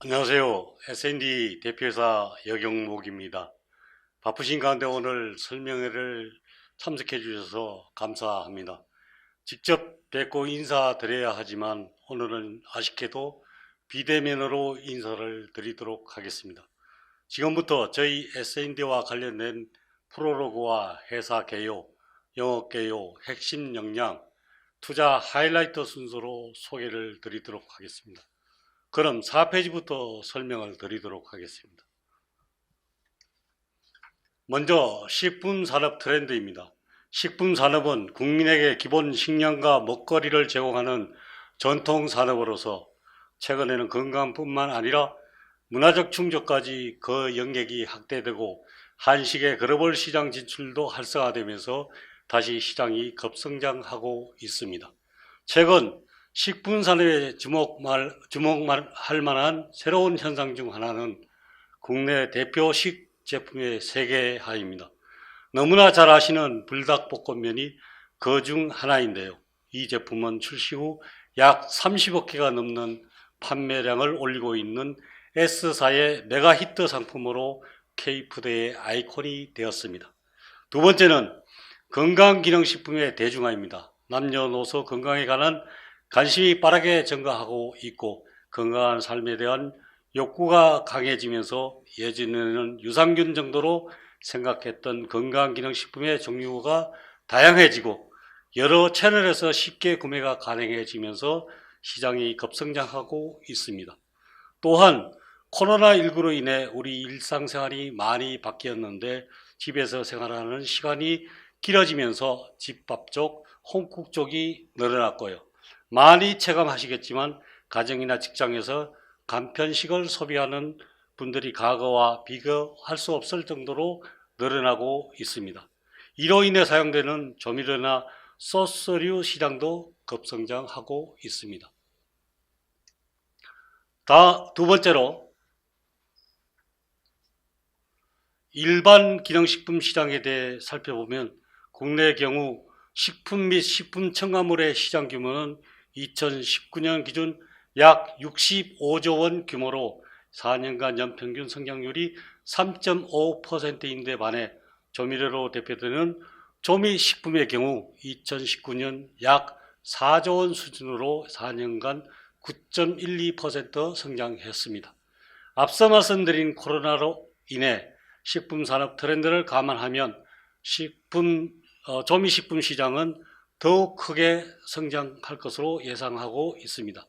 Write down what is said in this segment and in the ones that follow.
안녕하세요. S&D 대표이사 여경목입니다. 바쁘신 가운데 오늘 설명회를 참석해 주셔서 감사합니다. 직접 뵙고 인사드려야 하지만 오늘은 아쉽게도 비대면으로 인사를 드리도록 하겠습니다. 지금부터 저희 S&D와 관련된 프로로그와 회사 개요, 영업 개요, 핵심 역량, 투자 하이라이트 순서로 소개를 드리도록 하겠습니다. 그럼 4페이지부터 설명을 드리도록 하겠습니다. 먼저 식품산업 트렌드입니다. 식품산업은 국민에게 기본 식량과 먹거리를 제공하는 전통산업으로서 최근에는 건강뿐만 아니라 문화적 충족까지 그 영역이 확대되고 한식의 글로벌 시장 진출도 활성화되면서 다시 시장이 급성장하고 있습니다. 최근 식품산업에 주목할 만한 새로운 현상 중 하나는 국내 대표 식제품의 세계화입니다. 너무나 잘 아시는 불닭볶음면이 그 중 하나인데요. 이 제품은 출시 후 약 30억 개가 넘는 판매량을 올리고 있는 S사의 메가 히트 상품으로 K푸드의 아이콘이 되었습니다. 두 번째는 건강기능식품의 대중화입니다. 남녀노소 건강에 관한 관심이 빠르게 증가하고 있고 건강한 삶에 대한 욕구가 강해지면서 예전에는 유산균 정도로 생각했던 건강기능식품의 종류가 다양해지고 여러 채널에서 쉽게 구매가 가능해지면서 시장이 급성장하고 있습니다. 또한 코로나19로 인해 우리 일상생활이 많이 바뀌었는데 집에서 생활하는 시간이 길어지면서 집밥 쪽, 홈쿡 쪽이 늘어났고요. 많이 체감하시겠지만 가정이나 직장에서 간편식을 소비하는 분들이 과거와 비교할 수 없을 정도로 늘어나고 있습니다. 이로 인해 사용되는 조미료나 소스류 시장도 급성장하고 있습니다. 두 번째로 일반 기능식품 시장에 대해 살펴보면 국내의 경우 식품 및 식품 첨가물의 시장 규모는 2019년 기준 약 65조 원 규모로 4년간 연평균 성장률이 3.5%인데 반해 조미료로 대표되는 조미식품의 경우 2019년 약 4조 원 수준으로 4년간 9.12% 성장했습니다. 앞서 말씀드린 코로나로 인해 식품산업 트렌드를 감안하면 조미식품 시장은 더욱 크게 성장할 것으로 예상하고 있습니다.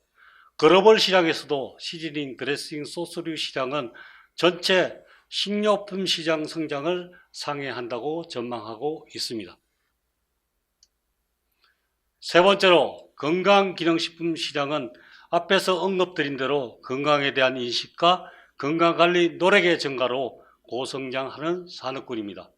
글로벌 시장에서도 시즈닝, 드레싱, 소스류 시장은 전체 식료품 시장 성장을 상회한다고 전망하고 있습니다. 세 번째로 건강기능식품 시장은 앞에서 언급드린 대로 건강에 대한 인식과 건강관리 노력의 증가로 고성장하는 산업군입니다.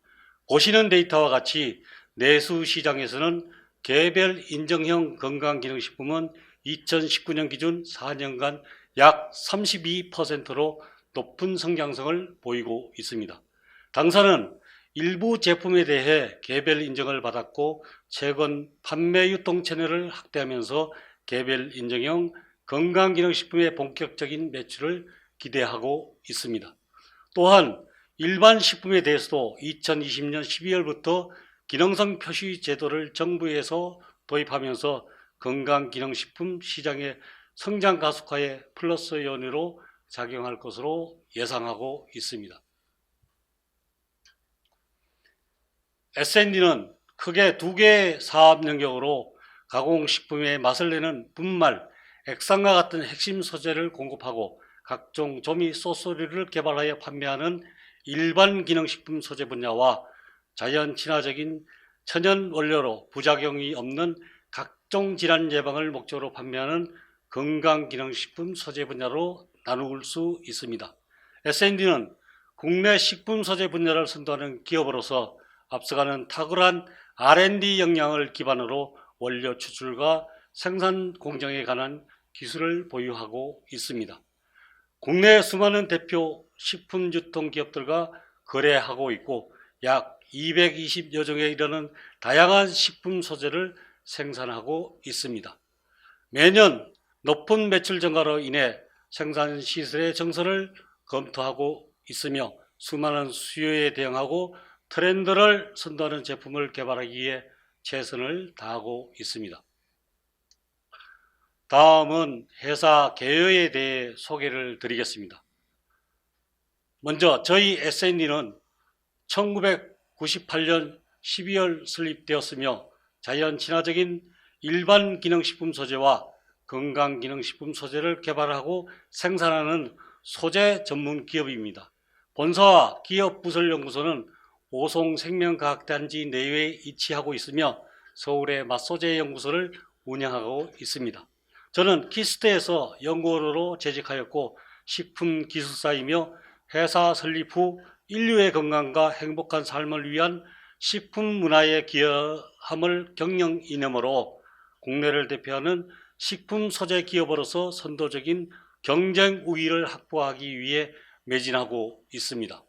보시는 데이터와 같이 내수시장에서는 개별 인정형 건강기능식품은 2019년 기준 4년간 약 32%로 높은 성장성을 보이고 있습니다. 당사는 일부 제품에 대해 개별 인정을 받았고 최근 판매 유통 채널을 확대하면서 개별 인정형 건강기능식품의 본격적인 매출을 기대하고 있습니다. 또한 일반 식품에 대해서도 2020년 12월부터 기능성 표시 제도를 정부에서 도입하면서 건강기능식품 시장의 성장 가속화에 플러스 요인으로 작용할 것으로 예상하고 있습니다. S&D는 크게 두 개의 사업 영역으로 가공식품의 맛을 내는 분말, 액상과 같은 핵심 소재를 공급하고 각종 조미 소스류를 개발하여 판매하는 일반 기능식품 소재 분야와 자연 친화적인 천연 원료로 부작용이 없는 각종 질환 예방을 목적으로 판매하는 건강기능식품 소재 분야로 나눌 수 있습니다. S&D는 국내 식품 소재 분야를 선도하는 기업으로서 앞서가는 탁월한 R&D 역량을 기반으로 원료 추출과 생산 공정에 관한 기술을 보유하고 있습니다. 국내 수많은 대표 식품 유통 기업들과 거래하고 있고 약 220여 종에 이르는 다양한 식품 소재를 생산하고 있습니다. 매년 높은 매출 증가로 인해 생산 시설의 정설을 검토하고 있으며 수많은 수요에 대응하고 트렌드를 선도하는 제품을 개발하기 위해 최선을 다하고 있습니다. 다음은 회사 개요에 대해 소개를 드리겠습니다. 먼저 저희 S&D는 1998년 12월 설립되었으며 자연 친화적인 일반 기능식품 소재와 건강기능식품 소재를 개발하고 생산하는 소재 전문 기업입니다. 본사와 기업 부설연구소는 오송생명과학단지 내외에 위치하고 있으며 서울의 맛소재연구소를 운영하고 있습니다. 저는 키스트에서 연구원으로 재직하였고 식품기술사이며 회사 설립 후 인류의 건강과 행복한 삶을 위한 식품 문화에 기여함을 경영 이념으로 국내를 대표하는 식품 소재 기업으로서 선도적인 경쟁 우위를 확보하기 위해 매진하고 있습니다.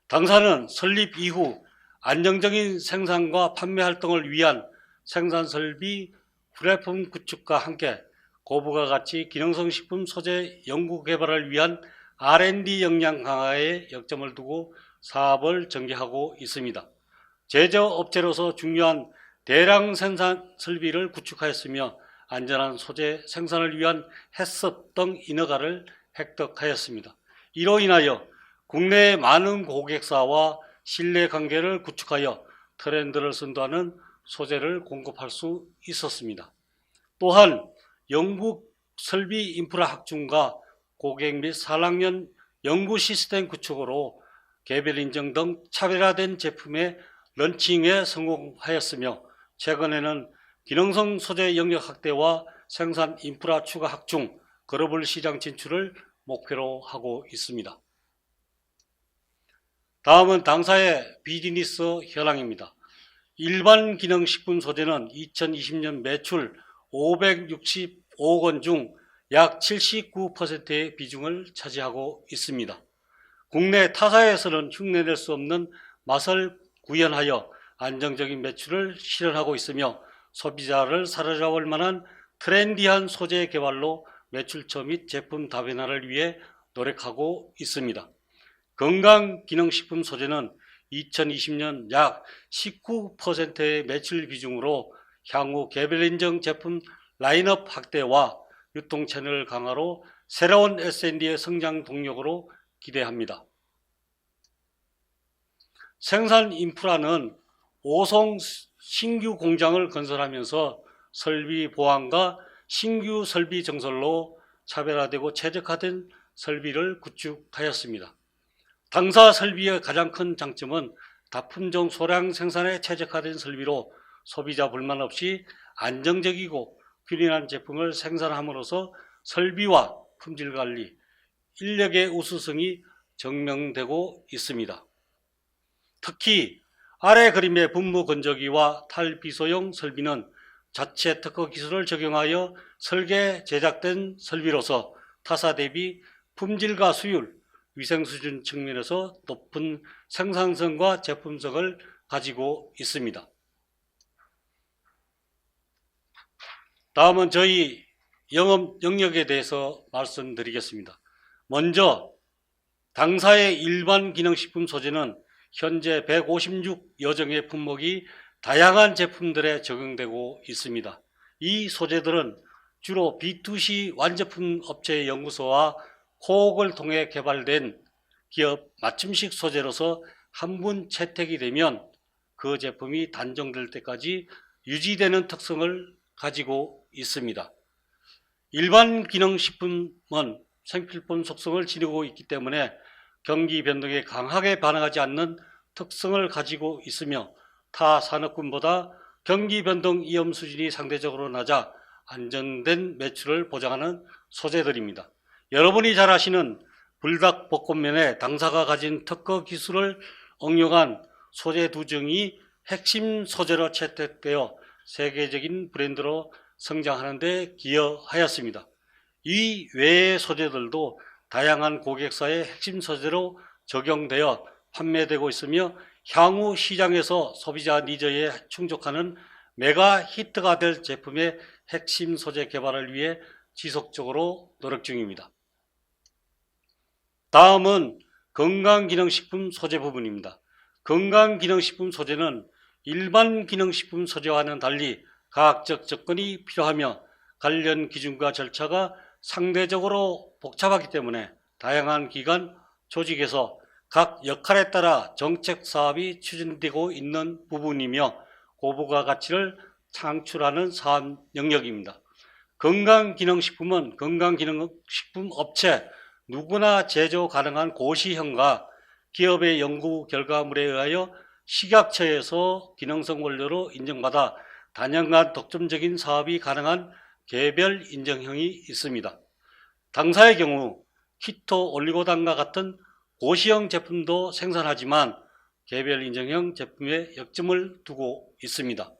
당사는 설립 이후 안정적인 생산과 판매 활동을 위한 생산 설비 플랫폼 구축과 함께 고부가 가치 기능성 식품 소재 연구 개발을 위한 R&D 역량 강화에 역점을 두고 사업을 전개하고 있습니다. 제조업체로서 중요한 대량 생산 설비를 구축하였으며 안전한 소재 생산을 위한 해썹 등 인허가를 획득하였습니다. 이로 인하여 국내의 많은 고객사와 신뢰관계를 구축하여 트렌드를 선도하는 소재를 공급할 수 있었습니다. 또한 영국 설비 인프라 확충과 고객 및 산학년 연구 시스템 구축으로 개별 인증 등 차별화된 제품의 런칭에 성공하였으며 최근에는 기능성 소재 영역 확대와 생산 인프라 추가 확충, 글로벌 시장 진출을 목표로 하고 있습니다. 다음은 당사의 비즈니스 현황입니다. 일반 기능식품 소재는 2020년 매출 565억 원 중 약 79%의 비중을 차지하고 있습니다. 국내 타사에서는 흉내낼 수 없는 맛을 구현하여 안정적인 매출을 실현하고 있으며 소비자를 사로잡을 만한 트렌디한 소재 개발로 매출처 및 제품 다변화를 위해 노력하고 있습니다. 건강기능식품 소재는 2020년 약 19%의 매출 비중으로 향후 개별 인증 제품 라인업 확대와 유통 채널 강화로 새로운 S&D의 성장 동력으로 기대합니다. 생산 인프라는 오송 신규 공장을 건설하면서 설비 보완과 신규 설비 정설로 차별화되고 최적화된 설비를 구축하였습니다. 당사 설비의 가장 큰 장점은 다품종 소량 생산에 최적화된 설비로 소비자 불만 없이 안정적이고 균일한 제품을 생산함으로써 설비와 품질 관리, 인력의 우수성이 증명되고 있습니다. 특히 아래 그림의 분무 건조기와 탈비소용 설비는 자체 특허 기술을 적용하여 설계 제작된 설비로서 타사 대비 품질과 수율, 위생 수준 측면에서 높은 생산성과 제품성을 가지고 있습니다. 다음은 저희 영업 영역에 대해서 말씀드리겠습니다. 먼저 당사의 일반 기능식품 소재는 현재 156여 종의 품목이 다양한 제품들에 적용되고 있습니다. 이 소재들은 주로 B2C 완제품 업체의 연구소와 코옥을 통해 개발된 기업 맞춤식 소재로서 한 번 채택이 되면 그 제품이 단종될 때까지 유지되는 특성을 가지고 있습니다. 일반 기능식품은 생필품 속성을 지니고 있기 때문에 경기 변동에 강하게 반응하지 않는 특성을 가지고 있으며 타 산업군보다 경기 변동 위험 수준이 상대적으로 낮아 안정된 매출을 보장하는 소재들입니다. 여러분이 잘 아시는 불닭볶음면에 당사가 가진 특허 기술을 응용한 소재 두 종이 핵심 소재로 채택되어 세계적인 브랜드로 성장하는 데 기여하였습니다. 이 외의 소재들도 다양한 고객사의 핵심 소재로 적용되어 판매되고 있으며 향후 시장에서 소비자 니즈에 충족하는 메가 히트가 될 제품의 핵심 소재 개발을 위해 지속적으로 노력 중입니다. 다음은 건강기능식품 소재 부분입니다. 건강기능식품 소재는 일반 기능식품 소재와는 달리 과학적 접근이 필요하며 관련 기준과 절차가 상대적으로 복잡하기 때문에 다양한 기관, 조직에서 각 역할에 따라 정책 사업이 추진되고 있는 부분이며 고부가 가치를 창출하는 사업 영역입니다. 건강기능식품은 건강기능식품 업체 누구나 제조 가능한 고시형과 기업의 연구 결과물에 의하여 식약처에서 기능성 원료로 인정받아 단연간 독점적인 사업이 가능한 개별 인정형이 있습니다. 당사의 경우 키토 올리고당과 같은 고시형 제품도 생산하지만 개별 인정형 제품에 역점을 두고 있습니다.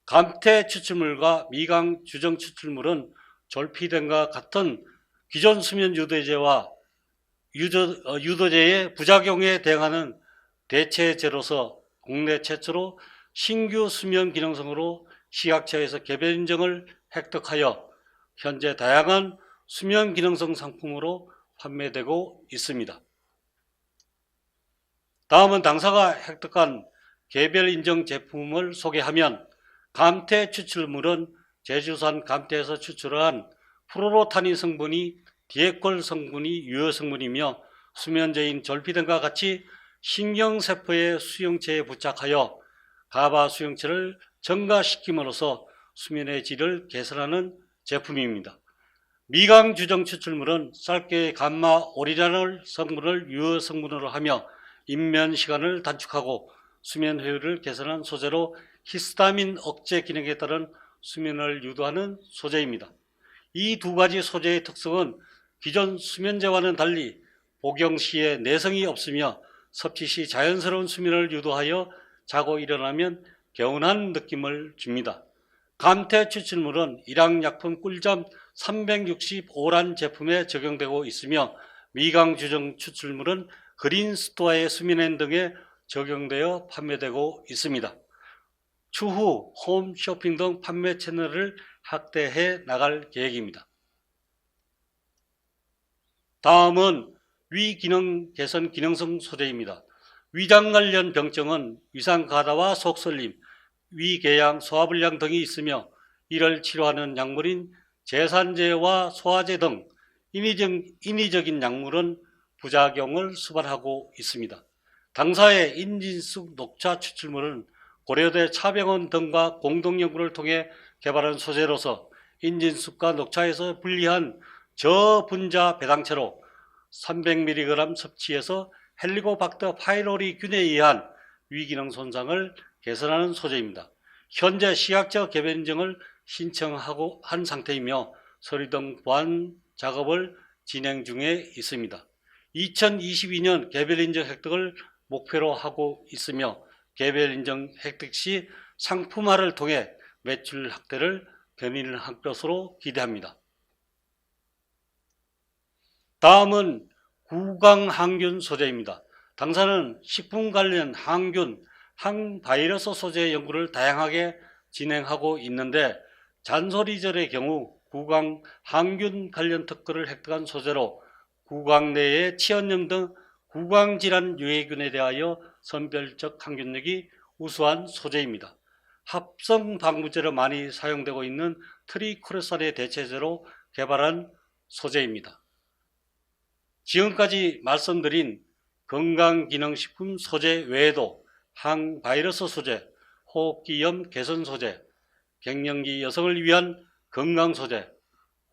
감태 추출물과 미강 주정 추출물은 졸피뎀과 같은 기존 수면 유도제와 유도제의 부작용에 대응하는 대체제로서 국내 최초로 신규 수면 기능성으로 식약처에서 개별 인정을 획득하여 현재 다양한 수면 기능성 상품으로 판매되고 있습니다. 다음은 당사가 획득한 개별 인정 제품을 소개하면 감태 추출물은 제주산 감태에서 추출한 프로로타닌 성분이 디에콜 성분이 유효 성분이며 수면제인 졸피뎀과 같이 신경세포의 수용체에 부착하여 가바 수용체를 증가시킴으로써 수면의 질을 개선하는 제품입니다. 미강 주정 추출물은 쌀개의 감마 오리지널 성분을 유효 성분으로 하며 입면 시간을 단축하고 수면 효율을 개선한 소재로 히스타민 억제 기능에 따른 수면을 유도하는 소재입니다. 이 두 가지 소재의 특성은 기존 수면제와는 달리 복용 시에 내성이 없으며 섭취 시 자연스러운 수면을 유도하여 자고 일어나면 개운한 느낌을 줍니다. 감태 추출물은 일양약품 꿀잠 365란 제품에 적용되고 있으며 미강 주정 추출물은 그린스토어의 수면앤 등에 적용되어 판매되고 있습니다. 추후 홈쇼핑 등 판매 채널을 확대해 나갈 계획입니다. 다음은 위기능 개선 기능성 소재입니다. 위장 관련 병증은 위상가다와 속설림, 위궤양, 소화불량 등이 있으며 이를 치료하는 약물인 제산제와 소화제 등 인위적인 약물은 부작용을 수반하고 있습니다. 당사의 인진숙 녹차 추출물은 고려대 차병원 등과 공동연구를 통해 개발한 소재로서 인진숙과 녹차에서 분리한 저분자 배당체로 300mg 섭취해서 헬리코박터 파이로리 균에 의한 위기능 손상을 개선하는 소재입니다. 현재 식약처 개별 인정을 신청하고 한 상태이며 서류 등 보완 작업을 진행 중에 있습니다. 2022년 개별 인정 획득을 목표로 하고 있으며 개별 인정 획득 시 상품화를 통해 매출 확대를 견인할 것으로 기대합니다. 다음은 구강항균 소재입니다. 당사는 식품 관련 항균, 항바이러스 소재 연구를 다양하게 진행하고 있는데 잔소리절의 경우 구강항균 관련 특허를 획득한 소재로 구강 내의 치연염 등 구강질환 유해균에 대하여 선별적 항균력이 우수한 소재입니다. 합성 방부제로 많이 사용되고 있는 트리크로산의 대체제로 개발한 소재입니다. 지금까지 말씀드린 건강기능식품 소재 외에도 항바이러스 소재, 호흡기염 개선 소재, 갱년기 여성을 위한 건강 소재,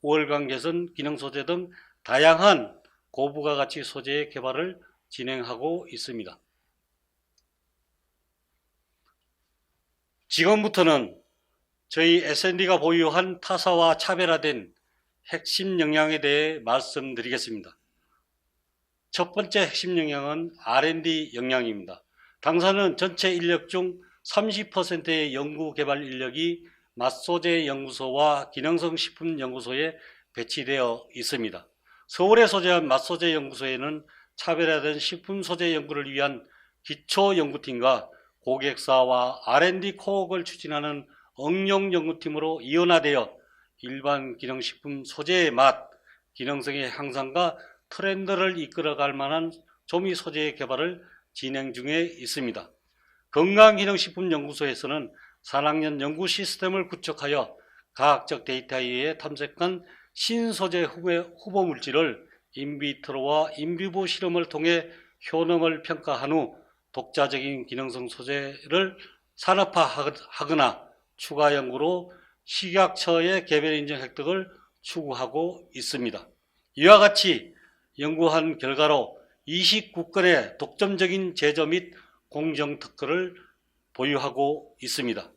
우월감 개선 기능 소재 등 다양한 고부가 가치 소재의 개발을 진행하고 있습니다. 지금부터는 저희 S&D가 보유한 타사와 차별화된 핵심 역량에 대해 말씀드리겠습니다. 첫 번째 핵심 역량은 R&D 역량입니다. 당사는 전체 인력 중 30%의 연구개발 인력이 맛소재 연구소와 기능성 식품 연구소에 배치되어 있습니다. 서울에 소재한 맛소재 연구소에는 차별화된 식품 소재 연구를 위한 기초 연구팀과 고객사와 R&D 코어를 추진하는 응용 연구팀으로 이원화되어 일반 기능식품 소재의 맛, 기능성의 향상과 트렌드를 이끌어갈 만한 조미 소재의 개발을 진행 중에 있습니다. 건강기능식품연구소에서는 산학년 연구 시스템을 구축하여 과학적 데이터에 의해 탐색한 신소재 후보 물질을 인비트로와 인비보 실험을 통해 효능을 평가한 후 독자적인 기능성 소재를 산업화하거나 추가 연구로 식약처의 개별 인증 획득을 추구하고 있습니다. 이와 같이 연구한 결과로 29건의 독점적인 제조 및 공정 특허를 보유하고 있습니다.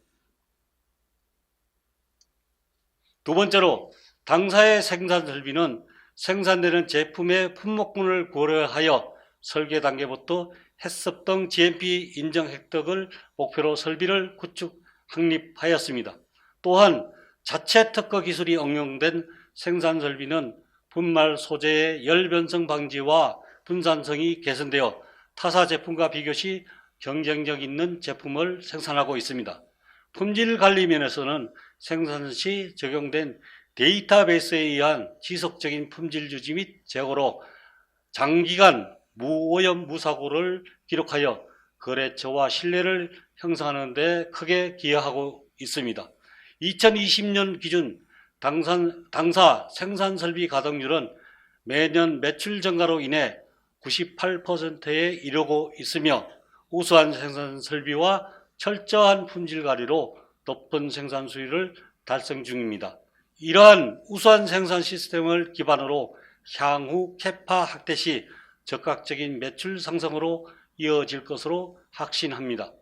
두 번째로 당사의 생산 설비는 생산되는 제품의 품목군을 고려하여 설계 단계부터 해썹 등 GMP 인정 획득을 목표로 설비를 구축 확립하였습니다. 또한 자체 특허 기술이 응용된 생산 설비는 분말 소재의 열 변성 방지와 분산성이 개선되어 타사 제품과 비교 시 경쟁력 있는 제품을 생산하고 있습니다. 품질 관리 면에서는 생산 시 적용된 데이터베이스에 의한 지속적인 품질 유지 및 제고로 장기간 무오염 무사고를 기록하여 거래처와 신뢰를 형성하는 데 크게 기여하고 있습니다. 2020년 기준 당사 생산설비 가동률은 매년 매출 증가로 인해 98%에 이르고 있으며 우수한 생산설비와 철저한 품질 관리로 높은 생산 수율을 달성 중입니다. 이러한 우수한 생산 시스템을 기반으로 향후 캐파 확대 시 적극적인 매출 상승으로 이어질 것으로 확신합니다.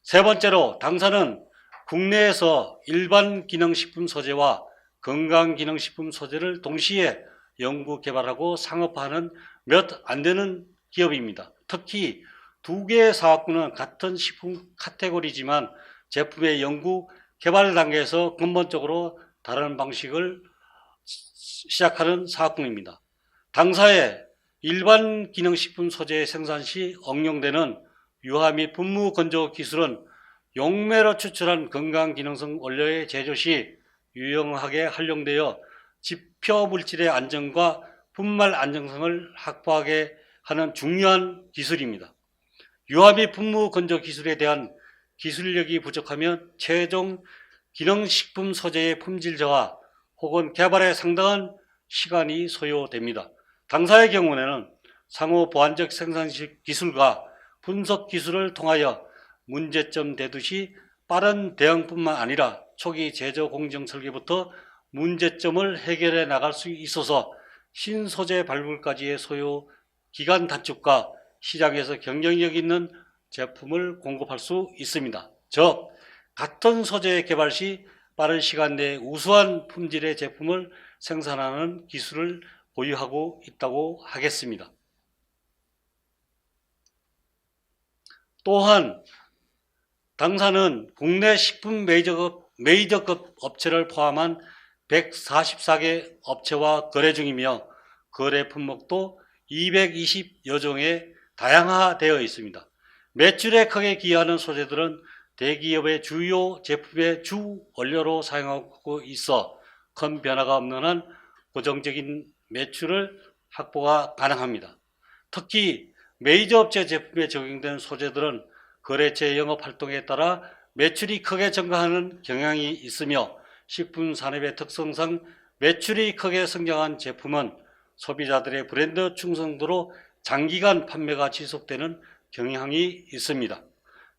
세 번째로 당사는 국내에서 일반 기능식품 소재와 건강기능식품 소재를 동시에 연구 개발하고 상업화하는 몇 안 되는 기업입니다. 특히 두 개의 사업군은 같은 식품 카테고리지만 제품의 연구 개발 단계에서 근본적으로 다른 방식을 시작하는 사업군입니다. 당사의 일반 기능식품 소재 생산 시 응용되는 유화 및 분무 건조 기술은 용매로 추출한 건강기능성 원료의 제조 시 유용하게 활용되어 지표 물질의 안정과 분말 안정성을 확보하게 하는 중요한 기술입니다. 유화 및 분무 건조 기술에 대한 기술력이 부족하면 최종 기능식품 소재의 품질 저하 혹은 개발에 상당한 시간이 소요됩니다. 당사의 경우에는 상호 보완적 생산 기술과 분석 기술을 통하여 문제점 대두시 빠른 대응뿐만 아니라 초기 제조 공정 설계부터 문제점을 해결해 나갈 수 있어서 신소재 발굴까지의 소요 기간 단축과 시장에서 경쟁력 있는 제품을 공급할 수 있습니다. 즉, 같은 소재 개발 시 빠른 시간 내에 우수한 품질의 제품을 생산하는 기술을 보유하고 있다고 하겠습니다. 또한 당사는 국내 식품 메이저급 업체를 포함한 144개 업체와 거래 중이며 거래 품목도 220여 종에 다양화되어 있습니다. 매출에 크게 기여하는 소재들은 대기업의 주요 제품의 주 원료로 사용하고 있어 큰 변화가 없는 한 고정적인 매출을 확보가 가능합니다. 특히 메이저 업체 제품에 적용된 소재들은 거래처의 영업 활동에 따라 매출이 크게 증가하는 경향이 있으며 식품 산업의 특성상 매출이 크게 성장한 제품은 소비자들의 브랜드 충성도로 장기간 판매가 지속되는 경향이 있습니다.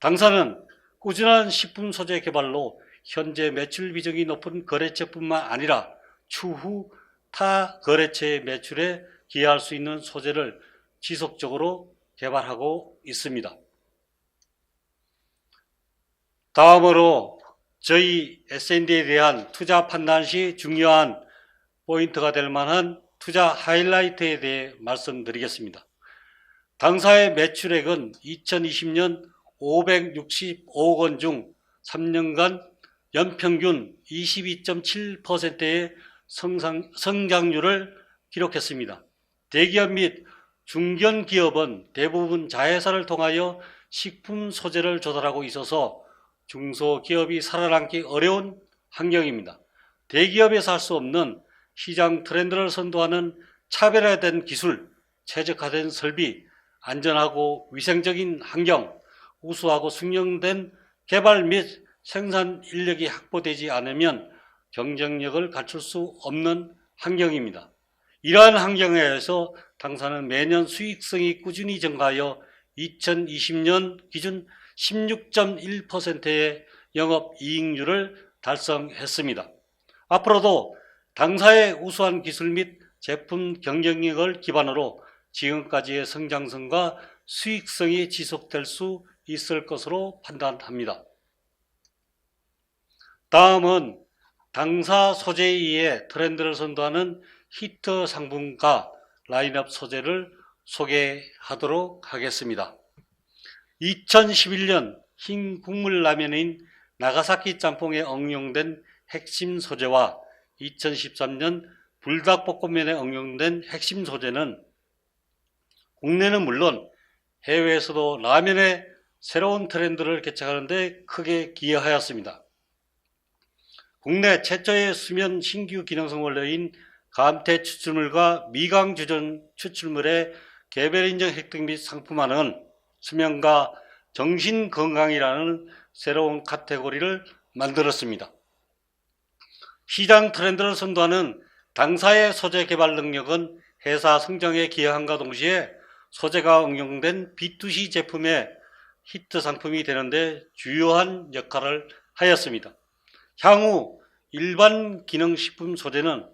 당사는 꾸준한 식품 소재 개발로 현재 매출 비중이 높은 거래처뿐만 아니라 추후 타 거래처의 매출에 기여할 수 있는 소재를 지속적으로 개발하고 있습니다. 다음으로 저희 S&D에 대한 투자 판단 시 중요한 포인트가 될 만한 투자 하이라이트에 대해 말씀드리겠습니다. 당사의 매출액은 2020년 565억 원 중 3년간 연평균 22.7%의 성장률을 기록했습니다. 대기업 및 중견기업은 대부분 자회사를 통하여 식품 소재를 조달하고 있어서 중소기업이 살아남기 어려운 환경입니다. 대기업에서 할 수 없는 시장 트렌드를 선도하는 차별화된 기술, 최적화된 설비, 안전하고 위생적인 환경, 우수하고 숙련된 개발 및 생산 인력이 확보되지 않으면 경쟁력을 갖출 수 없는 환경입니다. 이러한 환경에서 당사는 매년 수익성이 꾸준히 증가하여 2020년 기준 16.1%의 영업이익률을 달성했습니다. 앞으로도 당사의 우수한 기술 및 제품 경쟁력을 기반으로 지금까지의 성장성과 수익성이 지속될 수 있을 것으로 판단합니다. 다음은 당사 소재에 의해 트렌드를 선도하는 히트 상품과 라인업 소재를 소개하도록 하겠습니다. 2011년 흰 국물 라면인 나가사키 짬뽕에 응용된 핵심 소재와 2013년 불닭볶음면에 응용된 핵심 소재는 국내는 물론 해외에서도 라면의 새로운 트렌드를 개척하는 데 크게 기여하였습니다. 국내 최초의 수면 신규 기능성 원료인 감태 추출물과 미강 주전 추출물의 개별 인정 획득 및 상품화는 수면과 정신 건강이라는 새로운 카테고리를 만들었습니다. 시장 트렌드를 선도하는 당사의 소재 개발 능력은 회사 성장에 기여함과 동시에 소재가 응용된 B2C 제품의 히트 상품이 되는데 주요한 역할을 하였습니다. 향후 일반 기능식품 소재는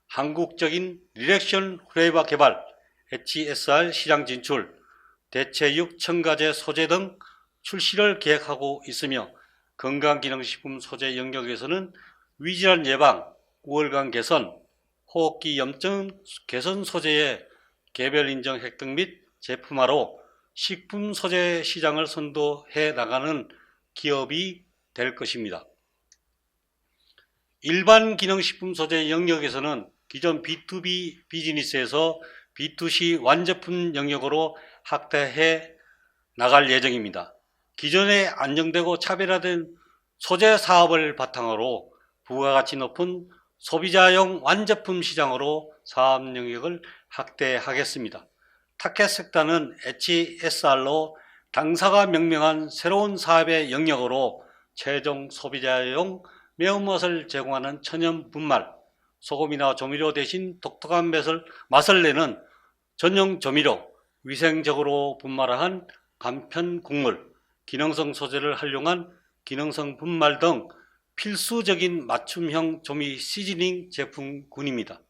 한국적인 리렉션 플레이버 개발, HSR 시장 진출, 대체육 첨가제 소재 등 출시를 계획하고 있으며 건강기능식품 소재 영역에서는 위질환 예방, 우월감 개선, 호흡기 염증 개선 소재의 개별 인정 획득 및 제품화로 식품 소재 시장을 선도해 나가는 기업이 될 것입니다. 일반 기능식품 소재 영역에서는 기존 B2B 비즈니스에서 B2C 완제품 영역으로 확대해 나갈 예정입니다. 기존의 안정되고 차별화된 소재 사업을 바탕으로 부가가치 높은 소비자용 완제품 시장으로 사업 영역을 확대하겠습니다. 타켓 섹터는 HSR로 당사가 명명한 새로운 사업의 영역으로 최종 소비자용 매운맛을 제공하는 천연 분말, 소금이나 조미료 대신 독특한 맛을 내는 전용 조미료, 위생적으로 분말한 간편 국물, 기능성 소재를 활용한 기능성 분말 등 필수적인 맞춤형 조미 시즈닝 제품군입니다.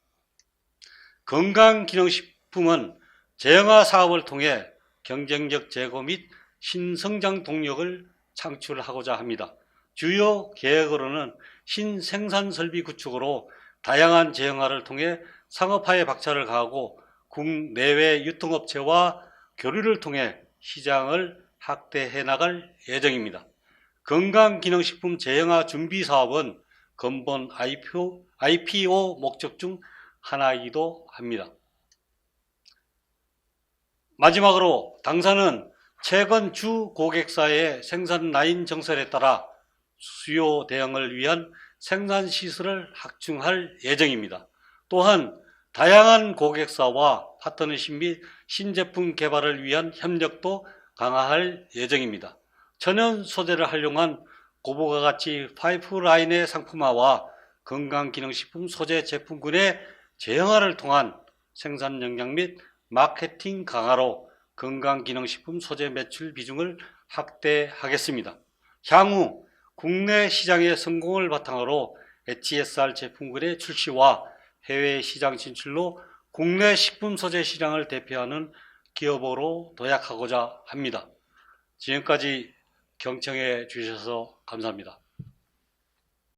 건강기능식품은 제형화 사업을 통해 경쟁력 제고 및 신성장 동력을 창출하고자 합니다. 주요 계획으로는 신생산설비 구축으로 다양한 제형화를 통해 상업화에 박차를 가하고 국내외 유통업체와 교류를 통해 시장을 확대해 나갈 예정입니다. 건강기능식품 제형화 준비 사업은 근본 IPO 목적 중 하나이기도 합니다. 마지막으로 당사는 최근 주 고객사의 생산 라인 정설에 따라 수요 대응을 위한 생산 시설을 확충할 예정입니다. 또한 다양한 고객사와 파트너십 및 신제품 개발을 위한 협력도 강화할 예정입니다. 천연 소재를 활용한 고부가가치 파이프라인의 상품화와 건강기능식품 소재 제품군의 제형화를 통한 생산 역량 및 마케팅 강화로 건강기능식품 소재 매출 비중을 확대하겠습니다. 향후 국내 시장의 성공을 바탕으로 HSR 제품군의 출시와 해외 시장 진출로 국내 식품 소재 시장을 대표하는 기업으로 도약하고자 합니다. 지금까지 경청해 주셔서 감사합니다.